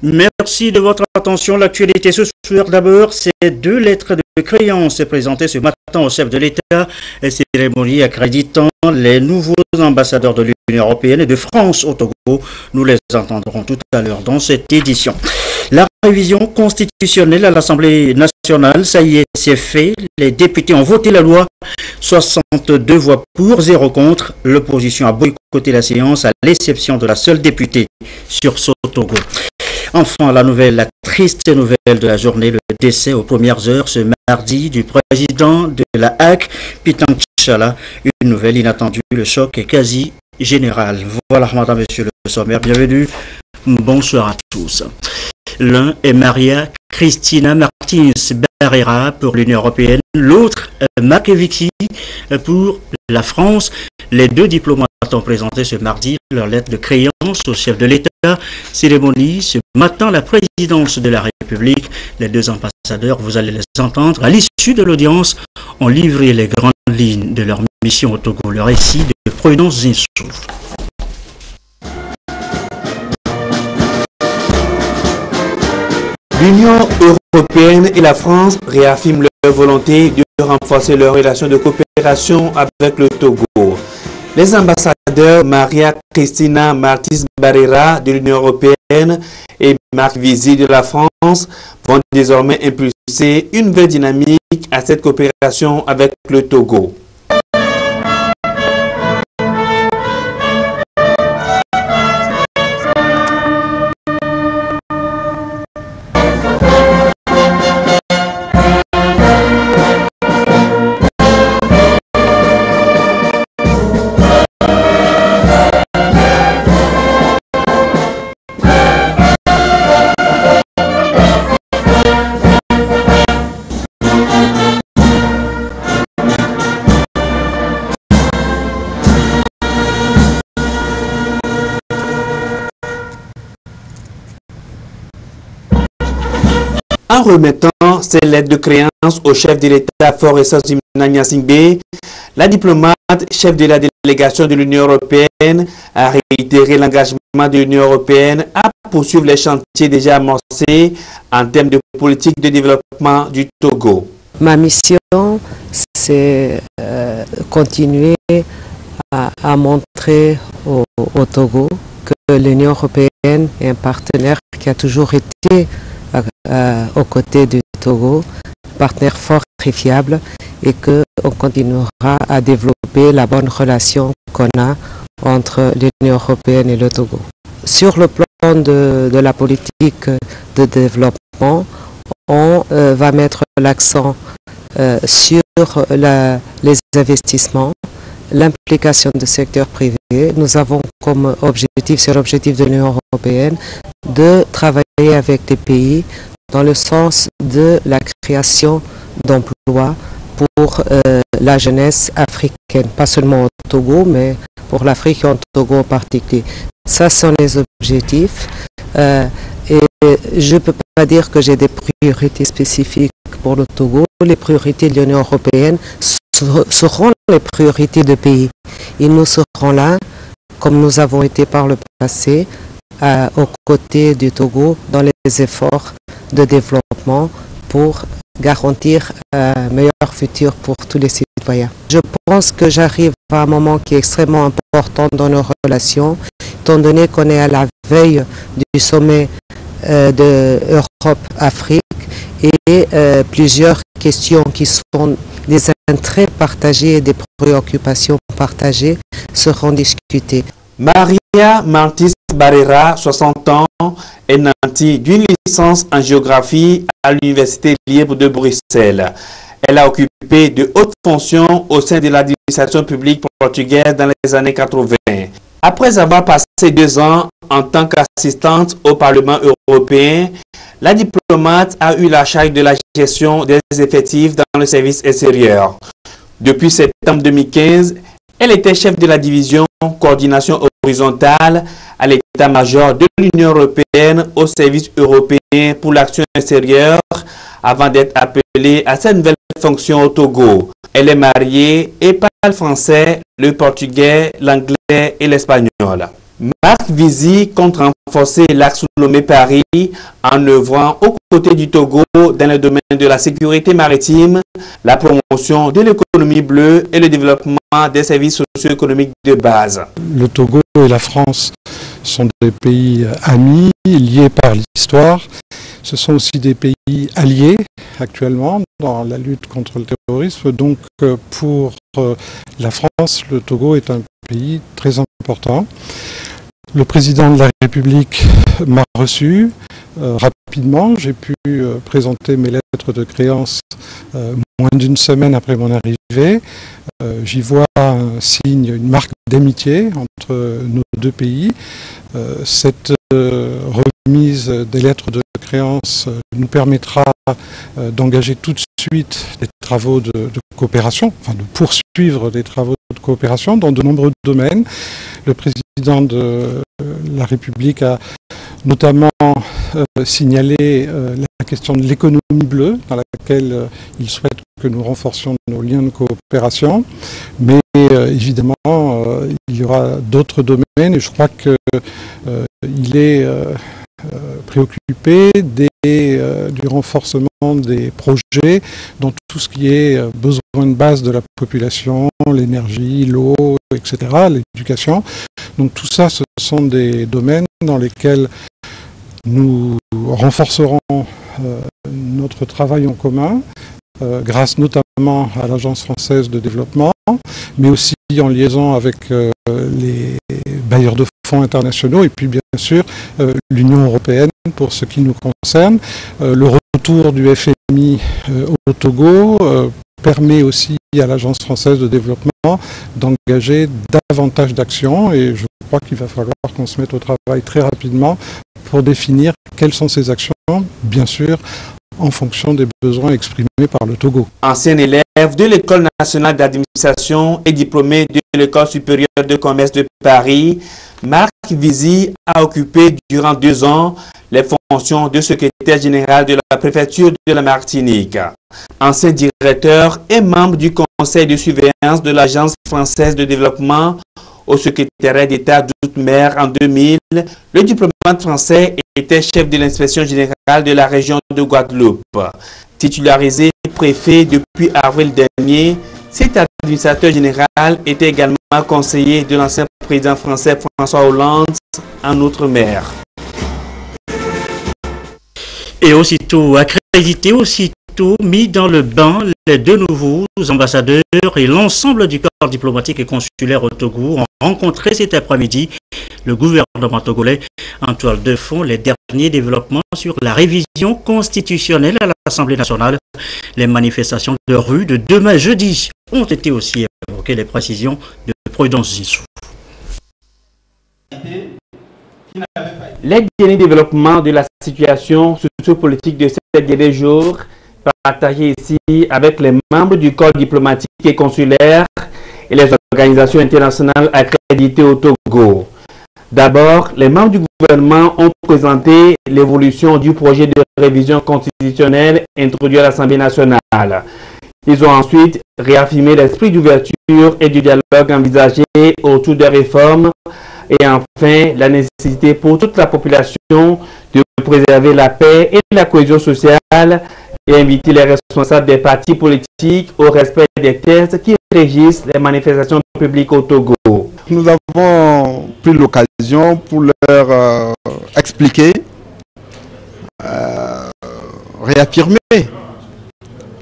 Merci de votre attention. L'actualité ce soir, d'abord, c'est 2 lettres de créance présentées ce matin au chef de l'État. Cérémonie accréditant les nouveaux ambassadeurs de l'Union européenne et de France au Togo. Nous les entendrons tout à l'heure dans cette édition. La révision constitutionnelle à l'Assemblée nationale, ça y est, c'est fait. Les députés ont voté la loi. 62 voix pour, 0 contre. L'opposition a boycotté la séance à l'exception de la seule députée sur Togo. Enfin, la triste nouvelle de la journée, le décès aux premières heures ce mardi du président de la HAC, Pitang Tchala. Une nouvelle inattendue, le choc est quasi général. Voilà, madame, monsieur le sommaire, bienvenue. Bonsoir à tous. L'un est Maria Cristina Martins Barrera pour l'Union européenne, l'autre Makeviki pour la France. Les 2 diplomates ont présenté ce mardi leur lettre de créance au chef de l'État. Cérémonie ce matin, la présidence de la République. Les 2 ambassadeurs, vous allez les entendre, à l'issue de l'audience, ont livré les grandes lignes de leur mission au Togo, le récit de Prudence Zinsou. L'Union européenne et la France réaffirment leur volonté de renforcer leurs relations de coopération avec le Togo. Les ambassadeurs Maria Cristina Martins Barrera de l'Union européenne et Marc Vizy de la France vont désormais impulser une nouvelle dynamique à cette coopération avec le Togo. En remettant ses lettres de créance au chef de l'État Foresta Simona Singbe, la diplomate chef de la délégation de l'Union européenne a réitéré l'engagement de l'Union européenne à poursuivre les chantiers déjà amorcés en termes de politique de développement du Togo. Ma mission, c'est continuer à montrer au Togo que l'Union européenne est un partenaire qui a toujours été aux côtés du Togo, partenaire fort et fiable, et qu'on continuera à développer la bonne relation qu'on a entre l'Union européenne et le Togo. Sur le plan de la politique de développement, on va mettre l'accent sur les investissements, l'implication du secteur privé. Nous avons comme objectif, c'est l'objectif de l'Union européenne, de travailler avec des pays dans le sens de la création d'emplois pour la jeunesse africaine, pas seulement au Togo, mais pour l'Afrique et au Togo en particulier. Ça sont les objectifs et je ne peux pas dire que j'ai des priorités spécifiques pour le Togo. Les priorités de l'Union européenne seront les priorités de pays. Et nous serons là, comme nous avons été par le passé, aux côtés du Togo dans les efforts de développement pour garantir un meilleur futur pour tous les citoyens. Je pense que j'arrive à un moment qui est extrêmement important dans nos relations, étant donné qu'on est à la veille du sommet de Europe-Afrique et plusieurs questions qui sont des intérêts partagés et des préoccupations partagées seront discutées. Maria Martins Barrera, 60 ans, est nantie d'une licence en géographie à l'Université libre de Bruxelles. Elle a occupé de hautes fonctions au sein de l'administration publique portugaise dans les années 80. Après avoir passé 2 ans en tant qu'assistante au Parlement européen, la diplomate a eu la charge de la gestion des effectifs dans le service extérieur. Depuis septembre 2015, elle était chef de la division coordination horizontale à l'état-major de l'Union européenne au service européen pour l'action extérieure avant d'être appelée à cette nouvelle fonction au Togo. Elle est mariée et parle français, le portugais, l'anglais et l'espagnol. Marc Vizy compte renforcer l'axe Lomé-Paris en œuvrant aux côtés du Togo dans le domaine de la sécurité maritime, la promotion de l'économie bleue et le développement des services socio-économiques de base. Le Togo et la France sont des pays amis, liés par l'histoire. Ce sont aussi des pays alliés actuellement dans la lutte contre le terrorisme. Donc pour la France, le Togo est un pays très important. Le président de la République m'a reçu rapidement. J'ai pu présenter mes lettres de créance moins d'une semaine après mon arrivée. J'y vois un signe, une marque d'amitié entre nos deux pays. Cette remise des lettres de créance nous permettra d'engager tout de suite des travaux de coopération, enfin de poursuivre des travaux de coopération dans de nombreux domaines. Le président de la République a notamment signalé la question de l'économie bleue, dans laquelle il souhaite que nous renforcions nos liens de coopération. Mais évidemment, il y aura d'autres domaines et je crois qu'il est préoccupé du renforcement des projets dans tout ce qui est besoin de base de la population, l'énergie, l'eau, etc., l'éducation. Donc tout ça, ce sont des domaines dans lesquels nous renforcerons notre travail en commun, grâce notamment à l'Agence française de développement, mais aussi en liaison avec les bailleurs de fonds internationaux et puis bien sûr l'Union européenne pour ce qui nous concerne. Le retour du FMI au Togo permet aussi à l'Agence française de développement d'engager davantage d'actions et je crois qu'il va falloir qu'on se mette au travail très rapidement pour définir quelles sont ces actions, bien sûr, en fonction des besoins exprimés par le Togo. Ancien élève de l'École nationale d'administration et diplômé de l'École supérieure de commerce de Paris, Marc Vizy a occupé durant 2 ans les fonctions de secrétaire général de la préfecture de la Martinique. Ancien directeur et membre du conseil de surveillance de l'Agence française de développement au secrétariat d'État d'outre-mer en 2000, le diplomate français était chef de l'inspection générale de la région de Guadeloupe. Titularisé préfet depuis avril dernier, cet administrateur général était également conseiller de l'ancien président français François Hollande en outre-mer. Et aussitôt accrédité, aussitôt mis dans le bain, les 2 nouveaux ambassadeurs et l'ensemble du corps diplomatique et consulaire au Togo ont rencontré cet après-midi le gouvernement togolais en toile de fond les derniers développements sur la révision constitutionnelle à l'Assemblée nationale. Les manifestations de rue de demain jeudi ont été aussi évoquées, les précisions de Prudence Zissou. Les derniers développements de la situation sociopolitique de ces derniers jours partagés ici avec les membres du corps diplomatique et consulaire et les organisations internationales accréditées au Togo. D'abord, les membres du gouvernement ont présenté l'évolution du projet de révision constitutionnelle introduit à l'Assemblée nationale. Ils ont ensuite réaffirmé l'esprit d'ouverture et du dialogue envisagé autour des réformes et enfin la nécessité pour toute la population de préserver la paix et la cohésion sociale et inviter les responsables des partis politiques au respect des textes qui régissent les manifestations publiques au Togo. Nous avons pris l'occasion pour leur expliquer, réaffirmer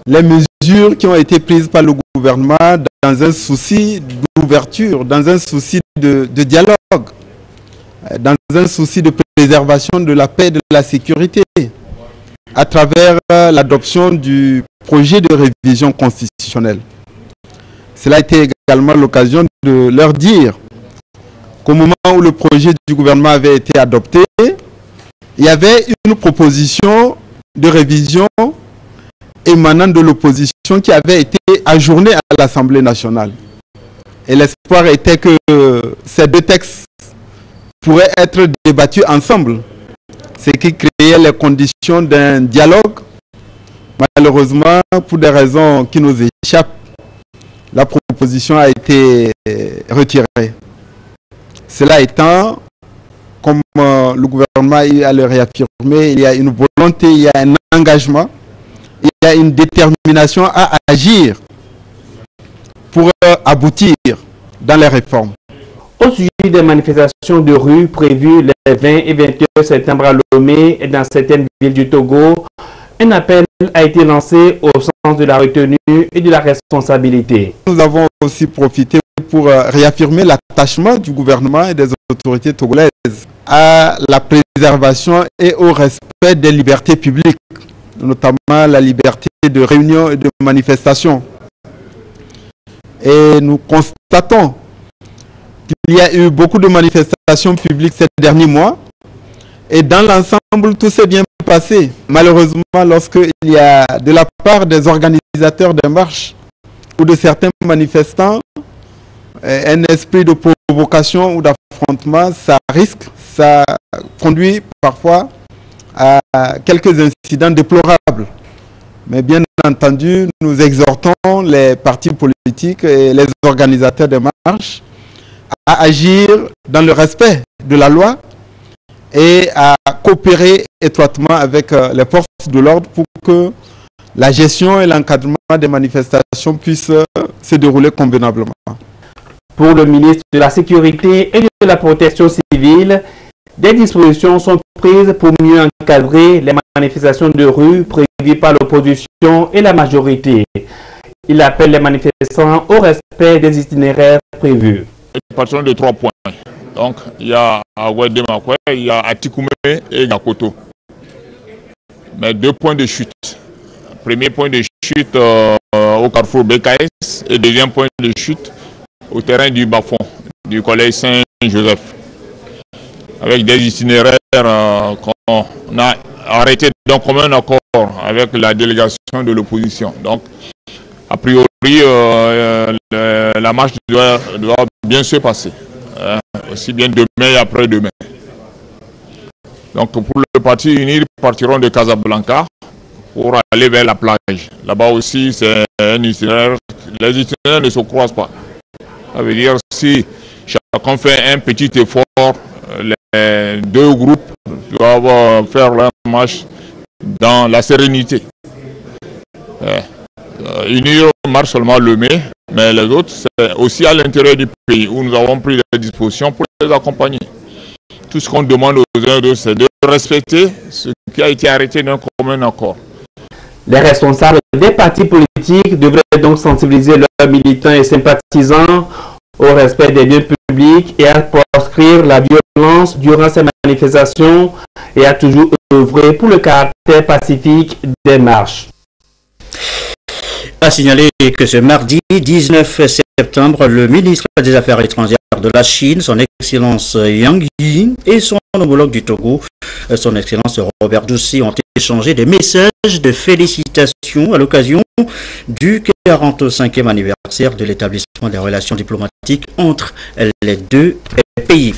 les mesures qui ont été prises par le gouvernement dans un souci d'ouverture, dans un souci de dialogue, dans un souci de préservation de la paix et de la sécurité, à travers l'adoption du projet de révision constitutionnelle. Cela a été également l'occasion de leur dire qu'au moment où le projet du gouvernement avait été adopté, il y avait une proposition de révision émanant de l'opposition qui avait été ajournée à l'Assemblée nationale. Et l'espoir était que ces 2 textes pourraient être débattus ensemble, ce qui créait les conditions d'un dialogue. Malheureusement, pour des raisons qui nous échappent, la proposition a été retirée. Cela étant, comme le gouvernement a le réaffirmé, il y a une volonté, il y a un engagement, il y a une détermination à agir pour aboutir dans les réformes. Au sujet des manifestations de rue prévues les 20 et 21 septembre à Lomé et dans certaines villes du Togo, un appel a été lancé au sens de la retenue et de la responsabilité. Nous avons aussi profité pour réaffirmer l'attachement du gouvernement et des autorités togolaises à la préservation et au respect des libertés publiques, notamment la liberté de réunion et de manifestation. Et nous constatons qu'il y a eu beaucoup de manifestations publiques ces derniers mois et dans l'ensemble, tout s'est bien passé. Malheureusement, lorsqu'il y a de la part des organisateurs des marches ou de certains manifestants un esprit de provocation ou d'affrontement, ça risque, ça conduit parfois à quelques incidents déplorables. Mais bien entendu, nous exhortons les partis politiques et les organisateurs des marches à agir dans le respect de la loi et à coopérer étroitement avec les forces de l'ordre pour que la gestion et l'encadrement des manifestations puissent se dérouler convenablement. Pour le ministre de la Sécurité et de la Protection civile, des dispositions sont prises pour mieux encadrer les manifestations de rue prévues par l'opposition et la majorité. Il appelle les manifestants au respect des itinéraires prévus. Partons de 3 points. Donc, il y a Aouedemakwé, il y a Atikoumé et Gakoto. Mais 2 points de chute. Premier point de chute au carrefour BKS et deuxième point de chute au terrain du Bas-Fond, du collège Saint-Joseph. Avec des itinéraires qu'on a arrêtés d'un commun accord avec la délégation de l'opposition. Donc, a priori, la marche doit bien se passer. Aussi bien demain et après-demain. Donc pour le parti uni, ils partiront de Casablanca pour aller vers la plage. Là-bas aussi, c'est un itinéraire. Les itinéraires ne se croisent pas. Ça veut dire si chacun fait un petit effort, les 2 groupes doivent faire leur marche dans la sérénité. Unir marche seulement le mai, mais les autres, c'est aussi à l'intérieur du pays où nous avons pris des dispositions pour les accompagner. Tout ce qu'on demande aux uns et aux autres, c'est de respecter ce qui a été arrêté d'un commun accord. Les responsables des partis politiques devraient donc sensibiliser leurs militants et sympathisants au respect des biens publics et à proscrire la violence durant ces manifestations et à toujours œuvrer pour le caractère pacifique des marches. A signaler que ce mardi 19 septembre, le ministre des Affaires étrangères de la Chine, son Excellence Yang Yi, et son homologue du Togo, son Excellence Robert Doucet, ont échangé des messages de félicitations à l'occasion du 45e anniversaire de l'établissement des relations diplomatiques entre les 2 pays.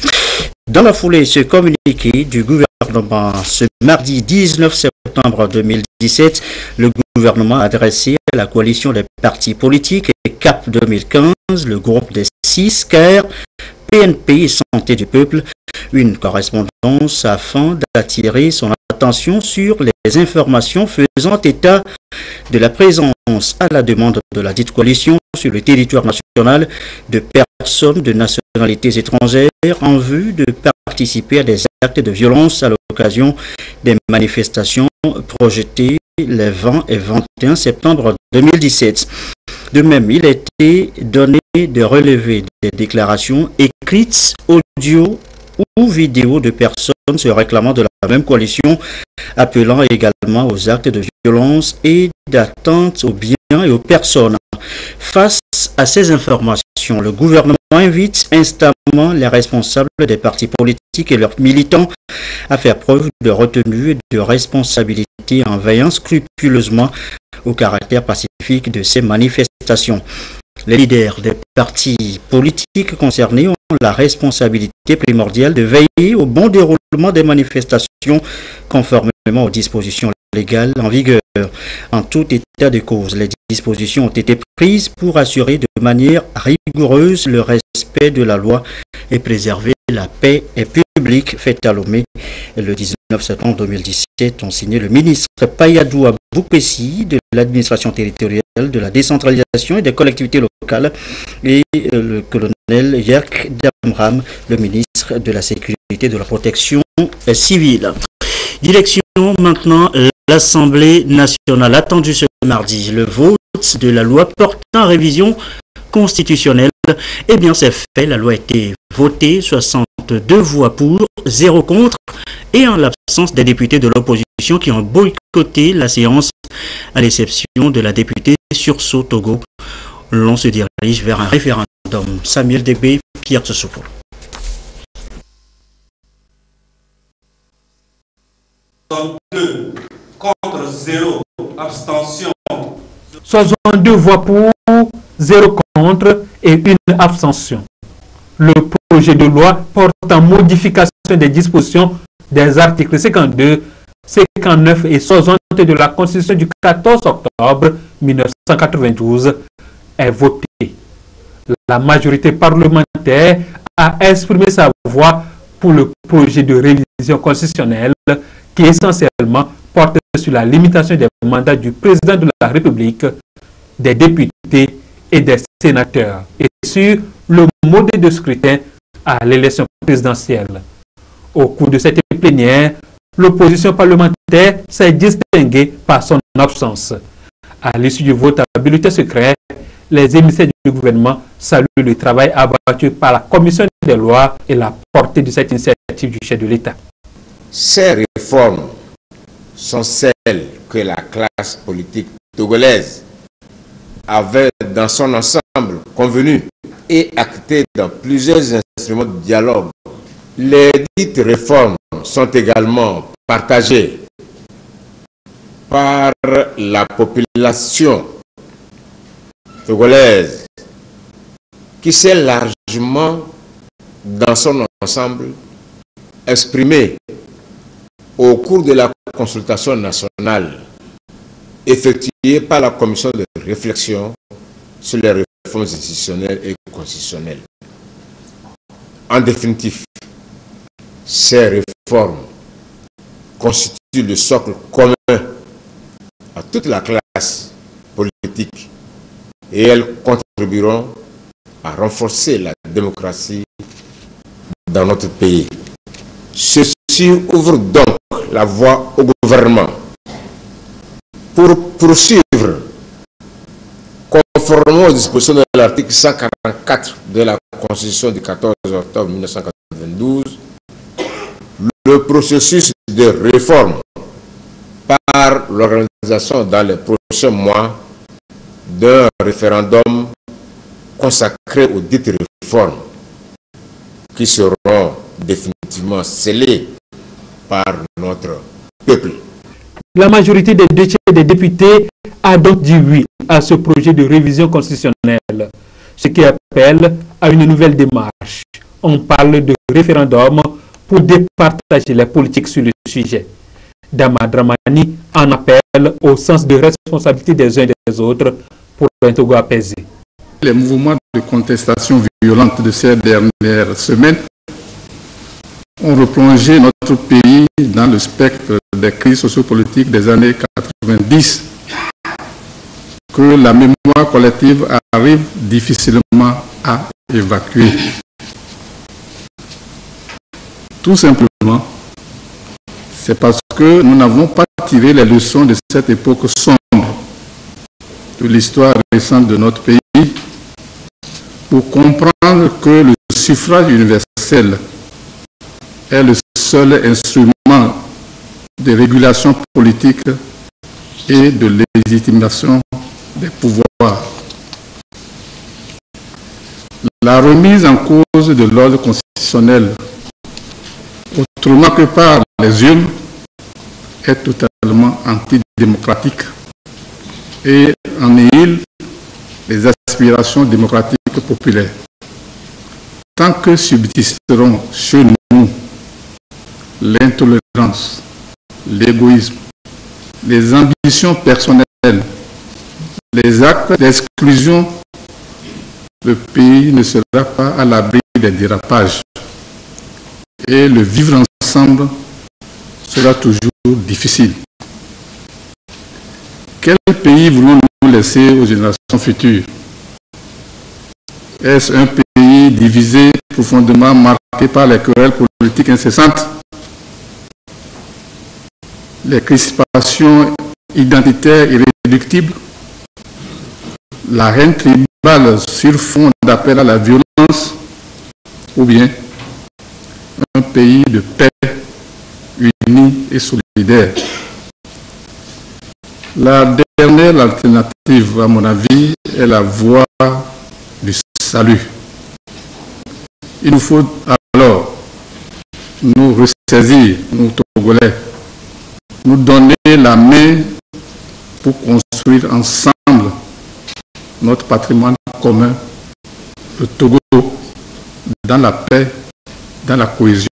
Dans la foulée, ce communiqué du gouvernement, ce mardi 19 septembre 2017, le gouvernement a adressé à la coalition des partis politiques et CAP 2015, le groupe des 6 CAIR, PNP et Santé du Peuple, une correspondance afin d'attirer son attention sur les informations faisant état de la présence à la demande de la dite coalition sur le territoire national de personnes de nationalités étrangères en vue de participer à des actes de violence à l'occasion des manifestations projetées les 20 et 21 septembre 2017. De même, il a été donné de relever des déclarations écrites, audio ou vidéo de personnes se réclamant de la même coalition, appelant également aux actes de violence et d'atteinte aux biens et aux personnes. Face à ces informations, le gouvernement invite instamment les responsables des partis politiques et leurs militants à faire preuve de retenue et de responsabilité en veillant scrupuleusement au caractère pacifique de ces manifestations. Les leaders des partis politiques concernés ont la responsabilité primordiale de veiller au bon déroulement des manifestations conformément aux dispositions légales en vigueur. En tout état de cause, les dispositions ont été prises pour assurer de manière rigoureuse le respect de la loi et préserver la paix publique, fête à Lomé le 19 septembre 2017, ont signé le ministre Payadou Aboupessi de l'administration territoriale, de la décentralisation et des collectivités locales et le colonel Yerk Damram, le ministre de la sécurité et de la protection civile. Direction maintenant l'Assemblée nationale, attendue ce mardi, le vote de la loi portant révision constitutionnelle. Eh bien, c'est fait, la loi a été votée, 62 voix pour, 0 contre, et en l'absence des députés de l'opposition qui ont boycotté la séance, à l'exception de la députée Sursaut Togo. L'on se dirige vers un référendum. Samuel Débé, Pierre Tsoukou. 62 contre 0, abstention. 62 voix pour, 0 contre et 1 abstention. Le projet de loi portant modification des dispositions des articles 52, 59 et 60 de la Constitution du 14 octobre 1992 est voté. La majorité parlementaire a exprimé sa voix pour le projet de révision constitutionnelle qui essentiellement porte sur la limitation des mandats du président de la République, des députés et des sénateurs et sur le modèle de scrutin à l'élection présidentielle. Au cours de cette plénière, l'opposition parlementaire s'est distinguée par son absence. À l'issue du vote à bulletin secret, les émissaires du gouvernement saluent le travail abattu par la commission des lois et la portée de cette initiative du chef de l'État. Ces réformes sont celles que la classe politique togolaise avait dans son ensemble convenu et acté dans plusieurs instruments de dialogue. Les dites réformes sont également partagées par la population togolaise qui s'est largement dans son ensemble exprimée au cours de la consultation nationale effectuée par la commission de réflexion sur les réformes institutionnelles et constitutionnelles. En définitive, ces réformes constituent le socle commun à toute la classe politique et elles contribueront à renforcer la démocratie dans notre pays. Ceci ouvre donc la voie au gouvernement pour poursuivre, conformément aux dispositions de l'article 144 de la Constitution du 14 octobre 1992, le processus de réforme par l'organisation dans les prochains mois d'un référendum consacré aux dites réformes qui seront définitivement scellées par notre peuple. La majorité des deux tiers des députés a donc dit oui à ce projet de révision constitutionnelle, ce qui appelle à une nouvelle démarche. On parle de référendum pour départager les politiques sur le sujet. Dama Dramani en appelle au sens de responsabilité des uns et des autres pour un Togo apaisé. Les mouvements de contestation violente de ces dernières semaines ont replongé notre pays dans le spectre des crises sociopolitiques des années 90 que la mémoire collective arrive difficilement à évacuer. Tout simplement, c'est parce que nous n'avons pas tiré les leçons de cette époque sombre de l'histoire récente de notre pays pour comprendre que le suffrage universel est le seul instrument de régulation politique et de légitimation des pouvoirs. La remise en cause de l'ordre constitutionnel, autrement que par les urnes, est totalement antidémocratique et annihile les aspirations démocratiques populaires. Tant que subsisteront chez nous l'intolérance, l'égoïsme, les ambitions personnelles, les actes d'exclusion, le pays ne sera pas à l'abri des dérapages. Et le vivre ensemble sera toujours difficile. Quel pays voulons-nous laisser aux générations futures? Est-ce un pays divisé, profondément marqué par les querelles politiques incessantes, les crispations identitaires irréductibles, la haine tribale sur fond d'appel à la violence, ou bien un pays de paix, uni et solidaire? La dernière alternative, à mon avis, est la voie du salut. Il nous faut alors nous ressaisir, nous Togolais, nous donner la main pour construire ensemble notre patrimoine commun, le Togo, dans la paix, dans la cohésion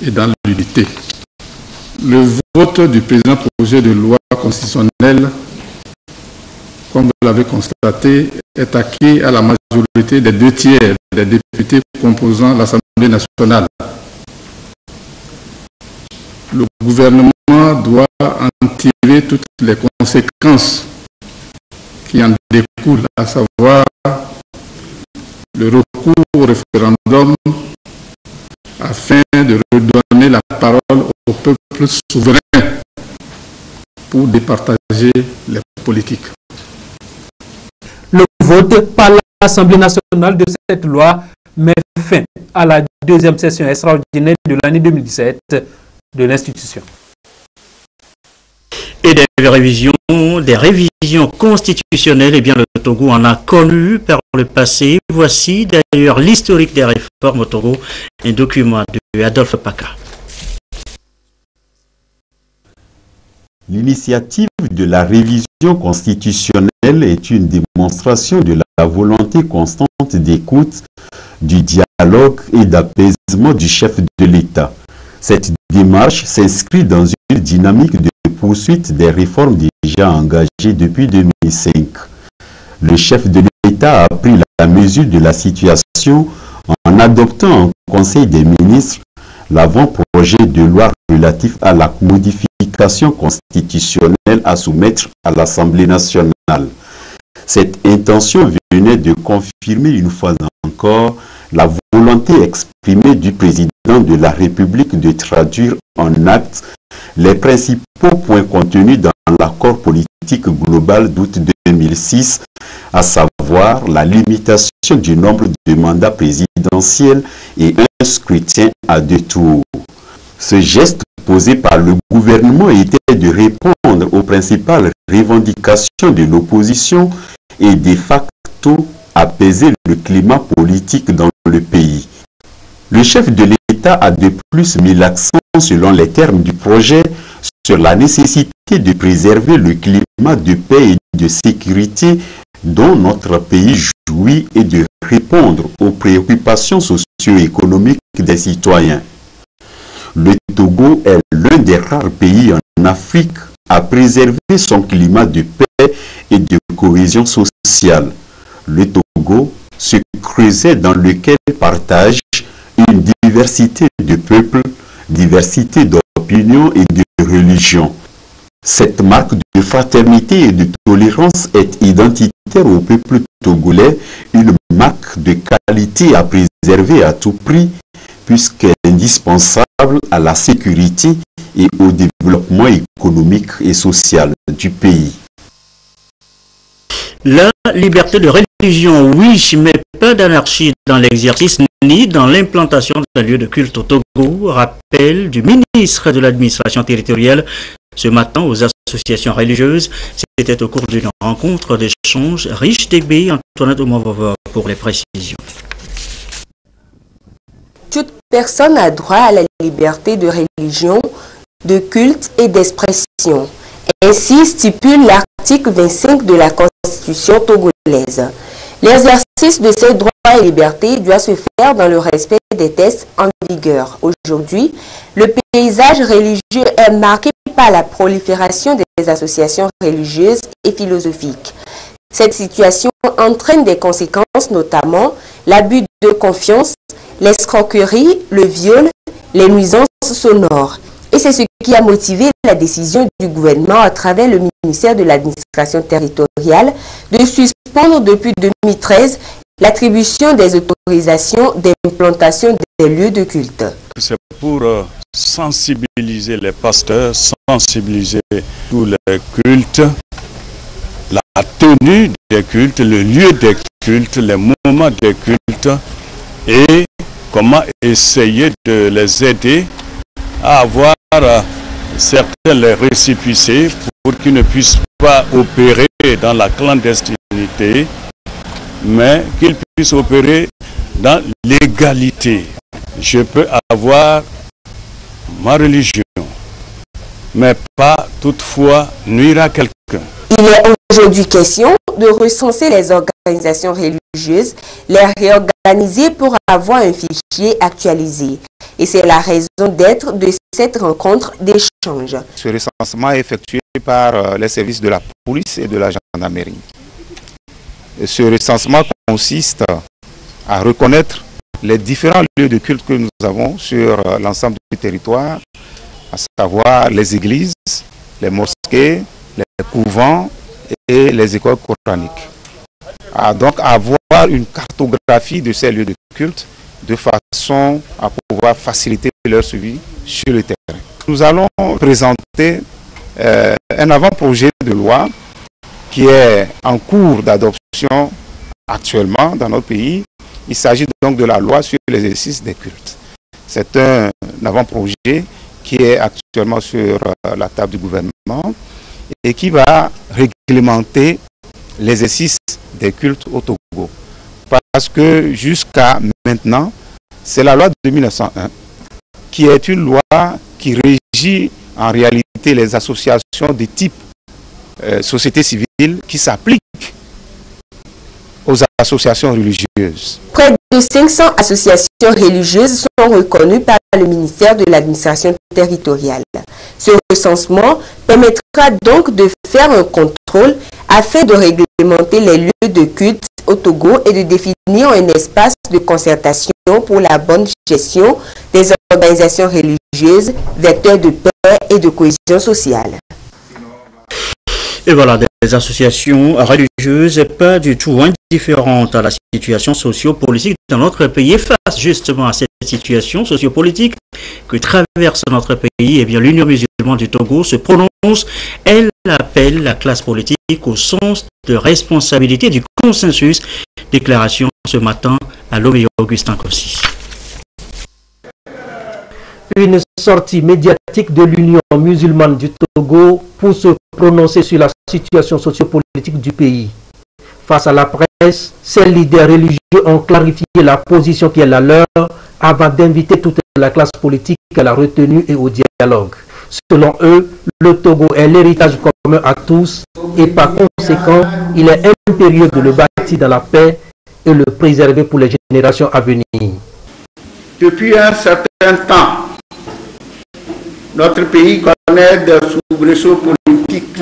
et dans l'unité. Le vote du présent projet de loi constitutionnelle, comme vous l'avez constaté, est acquis à la majorité des 2/3 des députés composant l'Assemblée nationale. Le gouvernement doit en tirer toutes les conséquences qui en découlent, à savoir le recours au référendum afin de redonner la parole au peuple souverain pour départager les politiques. Le vote par l'Assemblée nationale de cette loi met fin à la deuxième session extraordinaire de l'année 2017 de l'institution. Et des révisions constitutionnelles, eh bien le Togo en a connu par le passé. Voici d'ailleurs l'historique des réformes au Togo, un document de Adolphe Paka. L'initiative de la révision constitutionnelle est une démonstration de la volonté constante d'écoute, du dialogue et d'apaisement du chef de l'État. Cette démarche s'inscrit dans une dynamique de poursuite des réformes déjà engagées depuis 2005. Le chef de l'État a pris la mesure de la situation en adoptant en Conseil des ministres l'avant-projet de loi relatif à la modification constitutionnelle à soumettre à l'Assemblée nationale. Cette intention venait de confirmer une fois encore la volonté exprimée du président de la République de traduire en actes les principaux points contenus dans l'accord politique global d'août 2006, à savoir la limitation du nombre de mandats présidentiels et un scrutin à 2 tours. Ce geste posé par le gouvernement était de répondre aux principales revendications de l'opposition et de facto apaiser le climat politique dans le pays. Le chef de l'État a de plus mis l'accent, selon les termes du projet, sur la nécessité de préserver le climat de paix et de sécurité dont notre pays jouit et de répondre aux préoccupations socio-économiques des citoyens. Le Togo est l'un des rares pays en Afrique à préserver son climat de paix et de cohésion sociale. Le Togo, ce creuset dans lequel partage une diversité de peuples, diversité d'opinions et de religions. Cette marque de fraternité et de tolérance est identitaire au peuple togolais, une marque de qualité à préserver à tout prix, puisqu'elle est indispensable à la sécurité et au développement économique et social du pays. La liberté de religion, oui, mais pas d'anarchie dans l'exercice ni dans l'implantation d'un lieu de culte au Togo, rappel du ministre de l'administration territoriale ce matin aux associations religieuses. C'était au cours d'une rencontre d'échange riche d'ébé. Antoinette Oumavova pour les précisions. Toute personne a droit à la liberté de religion, de culte et d'expression. Ainsi stipule l'article 25 de la Constitution togolaise. L'exercice de ces droits et libertés doit se faire dans le respect des textes en vigueur. Aujourd'hui, le paysage religieux est marqué par la prolifération des associations religieuses et philosophiques. Cette situation entraîne des conséquences, notamment l'abus de confiance, l'escroquerie, le viol, les nuisances sonores. Et c'est ce qui a motivé la décision du gouvernement à travers le ministère de l'administration territoriale de suspendre depuis 2013 l'attribution des autorisations d'implantation des lieux de culte. C'est pour sensibiliser les pasteurs, sensibiliser tous les cultes, la tenue des cultes, le lieu des cultes, les moments des cultes et comment essayer de les aider à avoir certains les récépissés pour qu'ils ne puissent pas opérer dans la clandestinité, mais qu'ils puissent opérer dans l'égalité. Je peux avoir ma religion, mais pas toutefois nuire à quelqu'un. Il est aujourd'hui question de recenser les organisations religieuses, les réorganiser pour avoir un fichier actualisé. Et c'est la raison d'être de cette rencontre d'échange. Ce recensement est effectué par les services de la police et de la gendarmerie. Et ce recensement consiste à reconnaître les différents lieux de culte que nous avons sur l'ensemble du territoire, à savoir les églises, les mosquées, les couvents et les écoles coraniques. Donc avoir une cartographie de ces lieux de culte de façon à pouvoir faciliter leur suivi sur le terrain. Nous allons présenter un avant-projet de loi qui est en cours d'adoption actuellement dans notre pays. Il s'agit donc de la loi sur l'exercice des cultes. C'est un avant-projet qui est actuellement sur la table du gouvernement et qui va réglementer l'exercice des cultes au Togo. Parce que jusqu'à maintenant, c'est la loi de 1901 qui est une loi qui régit en réalité les associations de type société civile qui s'appliquent aux associations religieuses. Près de 500 associations religieuses sont reconnues par le ministère de l'administration territoriale. Ce recensement permettra donc de faire un contrôle afin de réglementer les lieux de culte au Togo et de définir un espace de concertation pour la bonne gestion des organisations religieuses, vecteurs de paix et de cohésion sociale. Et voilà, des associations religieuses pas du tout indifférentes à la situation socio-politique dans notre pays. Et face justement à cette situation socio-politique que traverse notre pays, eh bien l'Union musulmane du Togo se prononce. Elle appelle la classe politique au sens de responsabilité du consensus. Déclaration ce matin à l'Omeo Augustin Kossi. Une sortie médiatique de l'Union musulmane du Togo pour se prononcer sur la situation sociopolitique du pays. Face à la presse, ces leaders religieux ont clarifié la position qui est la leur avant d'inviter toute la classe politique à la retenue et au dialogue. Selon eux, le Togo est l'héritage commun à tous et par conséquent, il est impérieux de le bâtir dans la paix et le préserver pour les générations à venir. Depuis un certain temps, notre pays connaît des soubresauts politiques.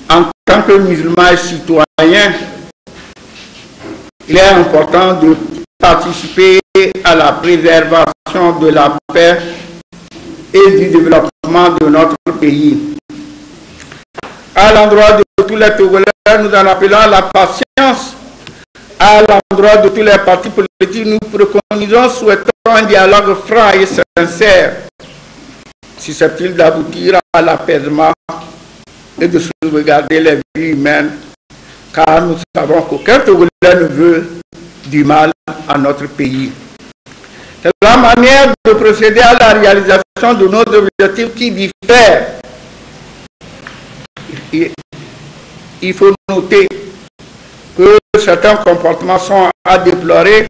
En tant que musulmans et citoyens, il est important de participer à la préservation de la paix et du développement de notre pays. À l'endroit de tous les Togolais, nous en appelons à la patience. À l'endroit de tous les partis politiques, nous préconisons, souhaitons un dialogue franc et sincère, susceptible d'aboutir à l'apaisement et de sauvegarder les vies humaines, car nous savons qu'aucun Togolais ne veut du mal à notre pays. C'est la manière de procéder à la réalisation de nos objectifs qui diffèrent. Il faut noter que certains comportements sont à déplorer,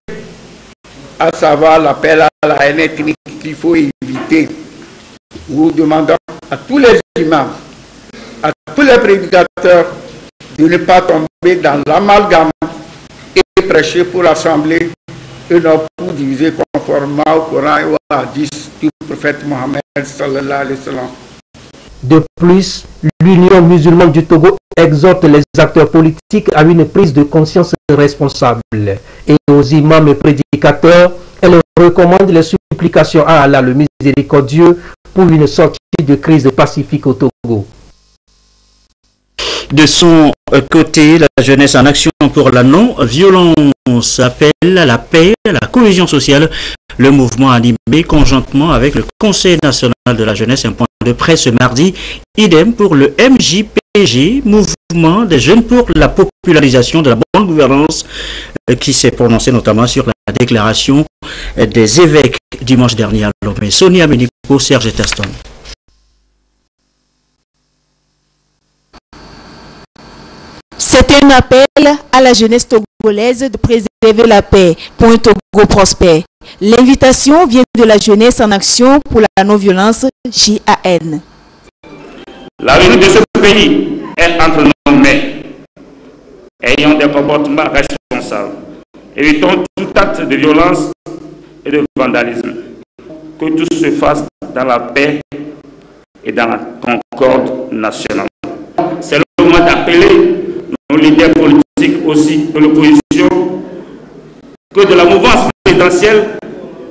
à savoir l'appel à la haine ethnique qu'il faut éviter. Nous demandons à tous les imams, à tous les prédicateurs de ne pas tomber dans l'amalgame et prêcher pour l'Assemblée et non pour diviser conformément au Coran et au hadith du prophète Mohammed sallallahu alayhi wa sallam. De plus, l'Union musulmane du Togo exhorte les acteurs politiques à une prise de conscience responsable. Et aux imams et prédicateurs, elle recommande les supplications à Allah le miséricordieux pour une sortie de crise pacifique au Togo. De son côté, la jeunesse en action pour la non-violence appelle à la paix, à la cohésion sociale. Le mouvement a animé conjointement avec le Conseil national de la jeunesse un point de presse ce mardi. Idem pour le MJPG, Mouvement des jeunes pour la popularisation de la bonne gouvernance, qui s'est prononcé notamment sur la déclaration des évêques dimanche dernier à Lomé. Sonia Ménico, Serge Taston. C'est un appel à la jeunesse togolaise de préserver la paix pour un Togo prospère. L'invitation vient de la jeunesse en action pour la non-violence, JAN. L'avenir de ce pays est entre nos mains. Ayons des comportements responsables. Évitons tout acte de violence et de vandalisme. Que tout se fasse dans la paix et dans la concorde nationale. C'est le moment d'appeler nos leaders politiques aussi de l'opposition que de la mouvance présidentielle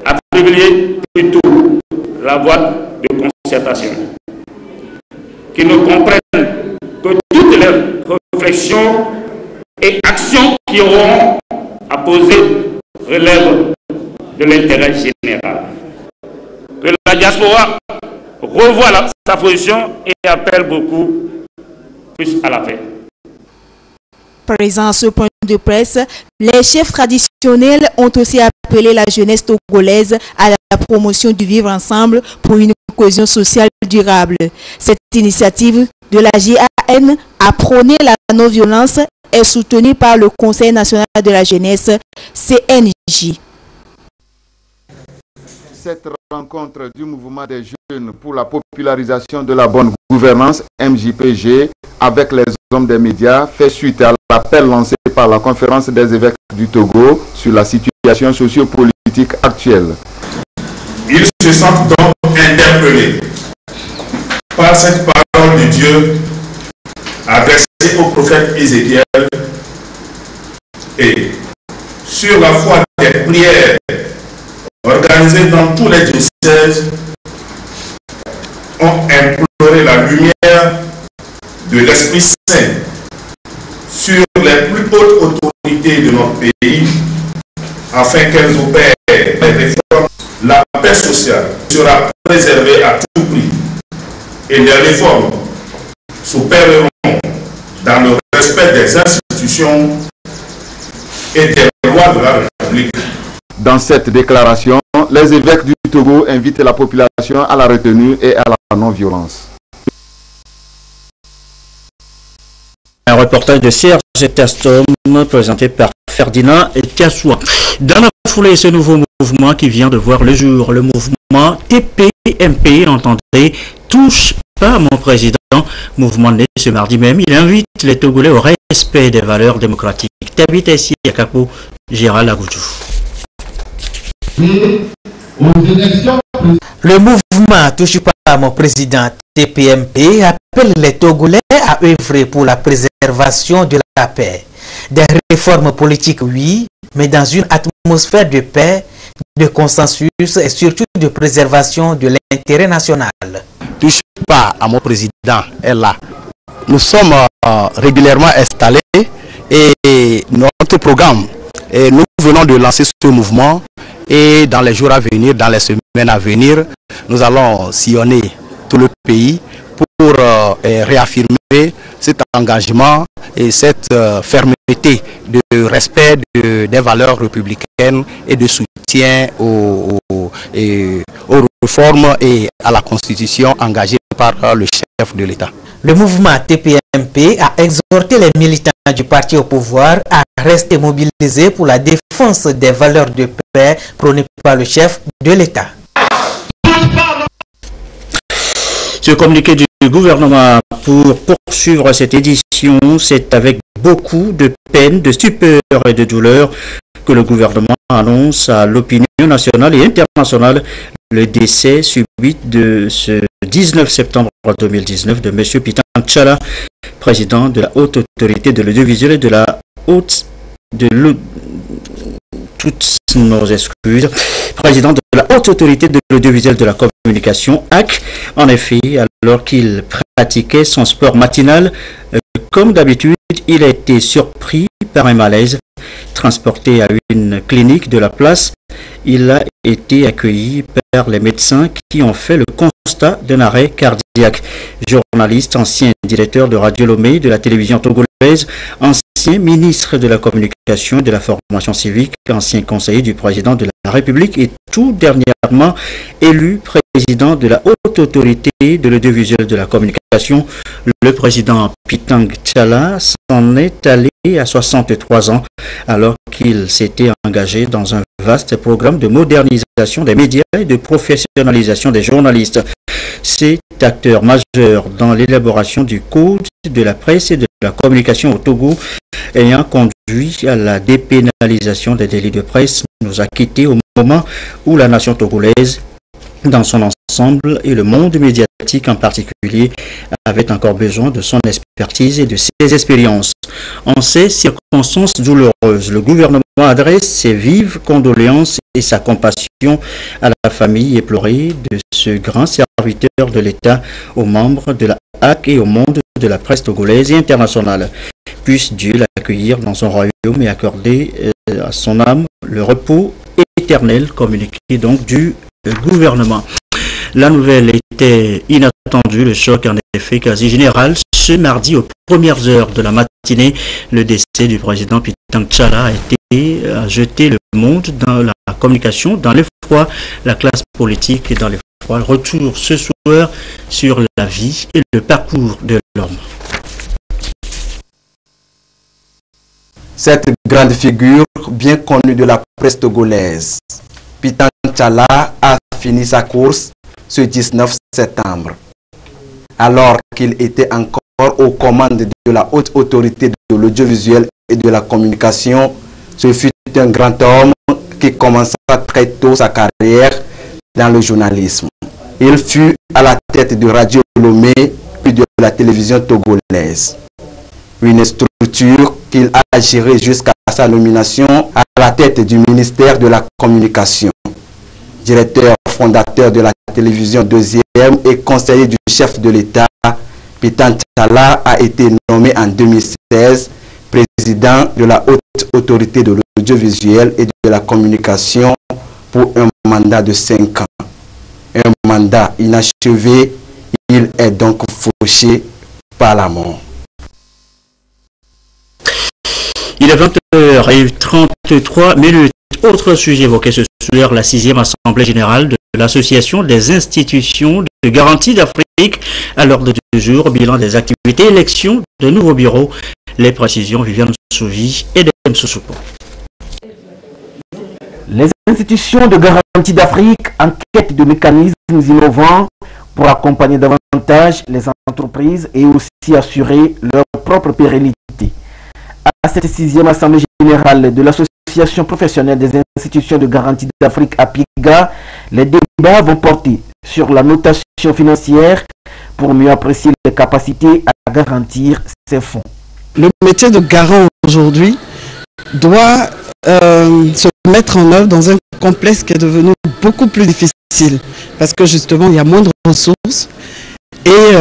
à privilégier plutôt la voie de concertation. Qu'ils ne comprennent que toutes les réflexions et actions qui auront à poser relèvent de l'intérêt général. Que la diaspora revoie sa position et appelle beaucoup plus à la paix. Présent à ce point de presse, les chefs traditionnels ont aussi appelé la jeunesse togolaise à la promotion du vivre ensemble pour une cohésion sociale durable. Cette initiative de la JAN à prôner la non-violence est soutenue par le Conseil national de la jeunesse, CNJ. Cette rencontre du mouvement des jeunes pour la popularisation de la bonne gouvernance, MJPG, avec les hommes des médias, fait suite à l'appel lancé par la conférence des évêques du Togo sur la situation sociopolitique actuelle. Ils se sentent donc interpellés par cette parole de Dieu adressée au prophète Ézéchiel et sur la foi des prières organisées dans tous les diocèses ont imploré la lumière de l'Esprit Saint sur les plus hautes autorités de notre pays afin qu'elles opèrent les réformes. La paix sociale sera préservée à tout prix et les réformes s'opéreront dans le respect des institutions et des lois de la République. Dans cette déclaration, les évêques du Togo invitent la population à la retenue et à la non-violence. Un reportage de Serge Tastom présenté par Ferdinand Tiassoua. Dans la foulée, ce nouveau mouvement qui vient de voir le jour, le mouvement TPMP, entendrez, touche pas mon président. Mouvement né ce mardi même, il invite les Togolais au respect des valeurs démocratiques. Tabit ici à Capo, Gérald Agoudjou. Le mouvement touche pas mon président TPMP appelle les Togolais à œuvrer pour la préservation de la paix. Des réformes politiques, oui, mais dans une atmosphère de paix, de consensus et surtout de préservation de l'intérêt national. Touche pas à mon président est là. Nous sommes régulièrement installés et notre programme, et nous venons de lancer ce mouvement et dans les jours à venir, dans les semaines à venir, nous allons sillonner tout le pays pour réaffirmer cet engagement et cette fermeté de respect des valeurs républicaines et de soutien aux réformes et à la Constitution engagée par le chef de l'État. Le mouvement TPMP a exhorté les militants du parti au pouvoir à rester mobilisés pour la défense des valeurs de paix prônées par le chef de l'État. Ce communiqué du gouvernement pour poursuivre cette édition, c'est avec beaucoup de peine, de stupeur et de douleur que le gouvernement annonce à l'opinion nationale et internationale le décès subit de ce 19 septembre 2019 de M. Pitang Tchala, président de la Haute Autorité de l'Audiovisuel et de la Haute... toutes nos excuses, président de la Haute Autorité de l'Audiovisuel de la Communication, HAC. En effet, alors qu'il pratiquait son sport matinal, comme d'habitude, il a été surpris par un malaise. Transporté à une clinique de la place, il a été accueilli par les médecins qui ont fait le constat d'un arrêt cardiaque. Journaliste, ancien directeur de Radio Lomé, de la télévision togolaise, ancien ministre de la Communication et de la Formation civique, ancien conseiller du président de la République et tout dernièrement élu président de la Haute Autorité de l'Audiovisuel de la Communication, le président Pitang Tchala s'en est allé à 63 ans alors qu'il s'était engagé dans un vaste programme de modernisation des médias et de professionnalisation des journalistes. C'est acteur majeur dans l'élaboration du code de la presse et de la communication au Togo, ayant conduit à la dépénalisation des délits de presse, nous a quittés au moment où la nation togolaise dans son ensemble et le monde médiatique en particulier avait encore besoin de son expertise et de ses expériences. En ces circonstances douloureuses, le gouvernement adresse ses vives condoléances et sa compassion à la famille éplorée de ce grand serviteur de l'État, aux membres de la HAC et au monde de la presse togolaise et internationale. Puisse Dieu l'accueillir dans son royaume et accorder à son âme le repos éternel, communiqué donc du gouvernement. La nouvelle était inattendue, le choc en effet quasi général. Ce mardi, aux premières heures de la matinée, le décès du président Pitang Tchala a jeté le monde dans la communication, dans l'effroi, la classe politique dans l'effroi. Retour ce soir sur la vie et le parcours de l'homme. Cette grande figure bien connue de la presse togolaise, Pitang Tchala a fini sa course ce 19 septembre. Alors qu'il était encore aux commandes de la Haute Autorité de l'Audiovisuel et de la Communication, ce fut un grand homme qui commença très tôt sa carrière dans le journalisme. Il fut à la tête de Radio Lomé puis de la télévision togolaise. Une structure qu'il a gérée jusqu'à sa nomination à la tête du ministère de la Communication. Directeur fondateur de la télévision deuxième et conseiller du chef de l'État, Pitang Tchala a été nommé en 2016 président de la Haute Autorité de l'Audiovisuel et de la Communication pour un mandat de 5 ans. Un mandat inachevé, il est donc fauché par la mort. Il est 20h33. Autre sujet évoqué ce soir, la 6e Assemblée Générale de l'Association des institutions de garantie d'Afrique à l'ordre du jour, bilan des activités, élection de nouveaux bureaux. Les précisions, Viviane Souvi et Dem Sousoupo. Les institutions de garantie d'Afrique en quête de mécanismes innovants pour accompagner davantage les entreprises et aussi assurer leur propre pérennité. À cette 6e Assemblée Générale de l'Association professionnelle des institutions de garantie d'Afrique APIGA, les débats vont porter sur la notation financière pour mieux apprécier les capacités à garantir ces fonds. Le métier de garant aujourd'hui doit se mettre en œuvre dans un complexe qui est devenu beaucoup plus difficile parce que justement il y a moins de ressources et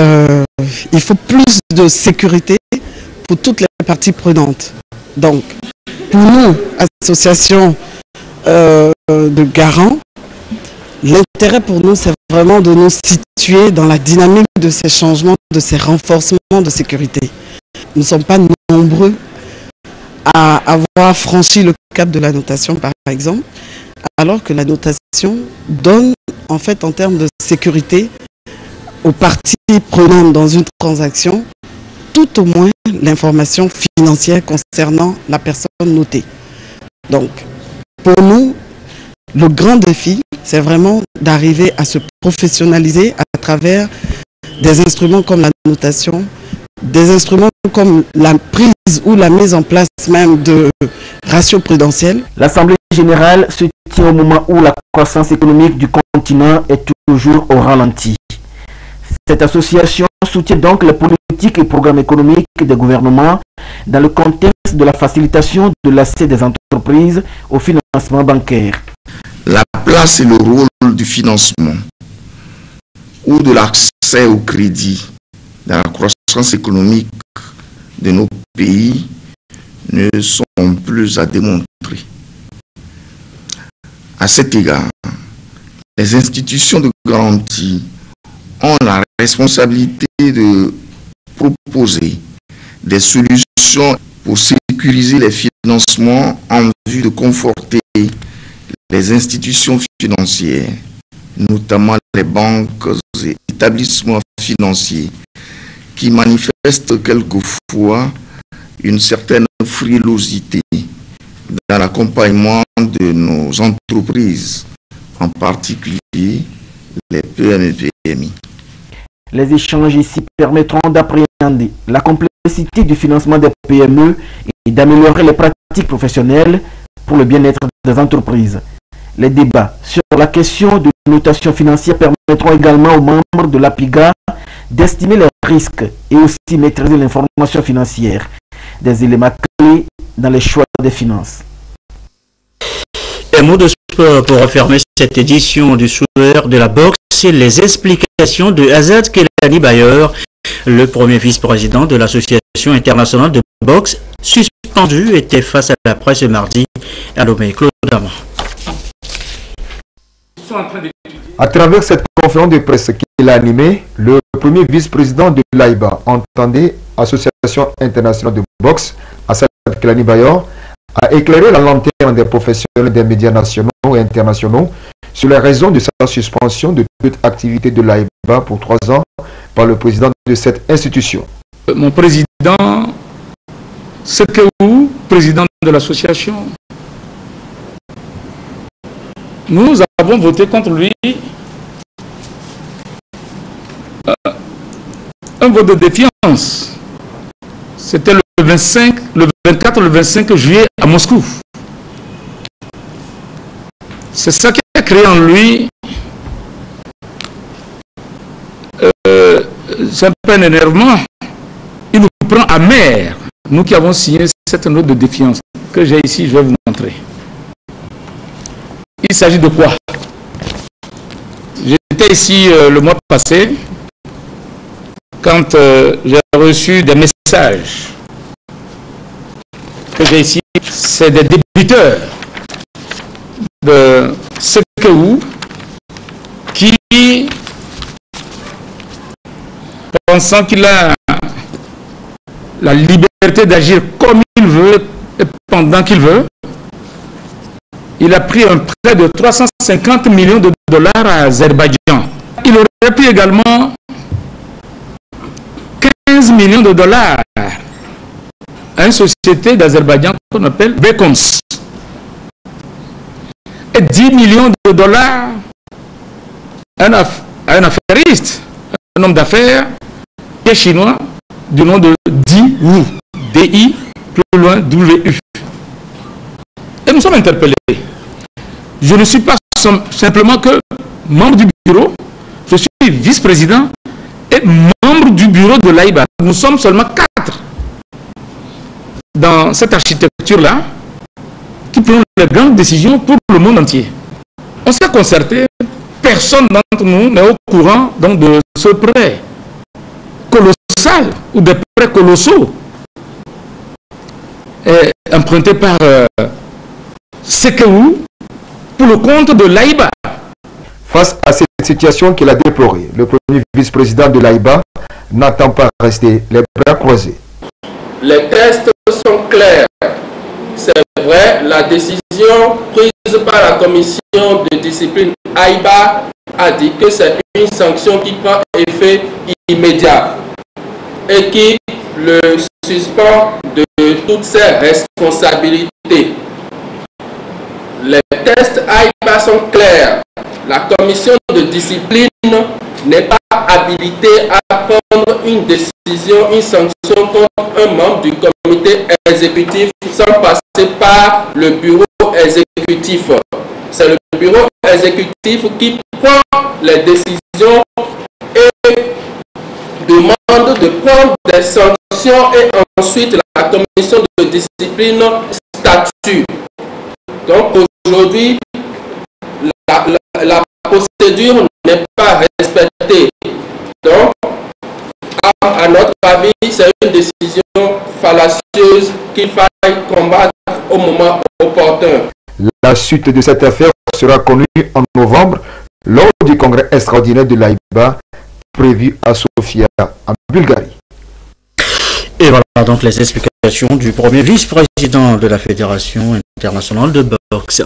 il faut plus de sécurité pour toutes les parties prenantes. Donc, pour nous, association de garants, l'intérêt pour nous, c'est vraiment de nous situer dans la dynamique de ces changements, de ces renforcements de sécurité. Nous ne sommes pas nombreux à avoir franchi le cap de la notation, par exemple, alors que la notation donne, en fait, en termes de sécurité, aux parties prenantes dans une transaction, tout au moins l'information financière concernant la personne notée. Donc, pour nous, le grand défi, c'est vraiment d'arriver à se professionnaliser à travers des instruments comme la notation, des instruments comme la prise ou la mise en place même de ratios prudentiels. L'Assemblée générale se tient au moment où la croissance économique du continent est toujours au ralenti. Cette association soutient donc les politiques et programmes économiques des gouvernements dans le contexte de la facilitation de l'accès des entreprises au financement bancaire. La place et le rôle du financement ou de l'accès au crédit dans la croissance économique de nos pays ne sont plus à démontrer. À cet égard, les institutions de garantie ont la responsabilité de proposer des solutions pour sécuriser les financements en vue de conforter les institutions financières, notamment les banques et établissements financiers, qui manifestent quelquefois une certaine frilosité dans l'accompagnement de nos entreprises, en particulier les PME et PMI. Les échanges ici permettront d'appréhender la complexité du financement des PME et d'améliorer les pratiques professionnelles pour le bien-être des entreprises. Les débats sur la question de notation financière permettront également aux membres de l'APIGA d'estimer les risques et aussi maîtriser l'information financière, des éléments clés dans les choix des finances. Un mot de sport pour refermer cette édition du sourire de la boxe, c'est les explications de Azad Kelani Bayor, le premier vice-président de l'Association internationale de boxe, suspendu, était face à la presse mardi, à nommé Claude Amand. À travers cette conférence de presse qu'il a animée, le premier vice-président de l'AIBA, entendez Association internationale de boxe, Azad Kelani Bayor, a éclairé la lanterne des professionnels des médias nationaux et internationaux sur les raisons de sa suspension de toute activité de l'AIBA pour 3 ans par le président de cette institution. Mon président, Sekeou, président de l'association, nous avons voté contre lui un vote de défiance. C'était le 24 le 25 juillet à Moscou. C'est ça qui a créé en lui c'est un peu un énervement. Il nous prend amer, nous qui avons signé cette note de défiance que j'ai ici, je vais vous montrer. Il s'agit de quoi? J'étais ici le mois passé quand j'ai reçu des messages que j'ai ici. C'est des débiteurs de Sekeou qui, pensant qu'il a la liberté d'agir comme il veut et pendant qu'il veut, il a pris un prêt de 350 millions de dollars à Azerbaïdjan. Il aurait pris également 15 millions de dollars à une société d'Azerbaïdjan qu'on appelle Bekoms. Et 10 millions de dollars à un affairiste, un homme d'affaires qui est chinois du nom de Di Wu, D-I, plus loin, W-U. Et nous sommes interpellés. Je ne suis pas simplement que membre du bureau, je suis vice-président et membre du bureau de l'AIBA. Nous sommes seulement 4 dans cette architecture-là qui prend les grandes décisions pour le monde entier. On s'est concerté, personne d'entre nous n'est au courant donc de ce prêt colossal ou des prêts colossaux empruntés par Sekeou pour le compte de l'AIBA. Face à cette situation qu'il a déplorée, le premier vice-président de l'AIBA n'attend pas rester les bras croisés. Les tests sont clairs. C'est vrai, la décision prise par la commission de discipline AIBA a dit que c'est une sanction qui prend effet immédiat et qui le suspend de toutes ses responsabilités. Les tests AIBA sont clairs. La commission de discipline n'est pas habilité à prendre une décision, une sanction contre un membre du comité exécutif sans passer par le bureau exécutif. C'est le bureau exécutif qui prend les décisions et demande de prendre des sanctions et ensuite la commission de discipline statue. Donc aujourd'hui, la procédure n'est pas respectée. Donc, à notre avis, c'est une décision fallacieuse qu'il faille combattre au moment opportun. La suite de cette affaire sera connue en novembre lors du congrès extraordinaire de l'AIBA prévu à Sofia, en Bulgarie. Et voilà donc les explications du premier vice-président de la Fédération internationale de boxe.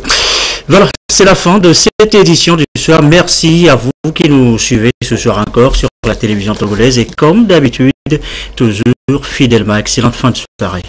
Voilà, c'est la fin de cette édition du soir. Merci à vous qui nous suivez ce soir encore sur la télévision togolaise et comme d'habitude, toujours fidèlement. Excellente fin de soirée.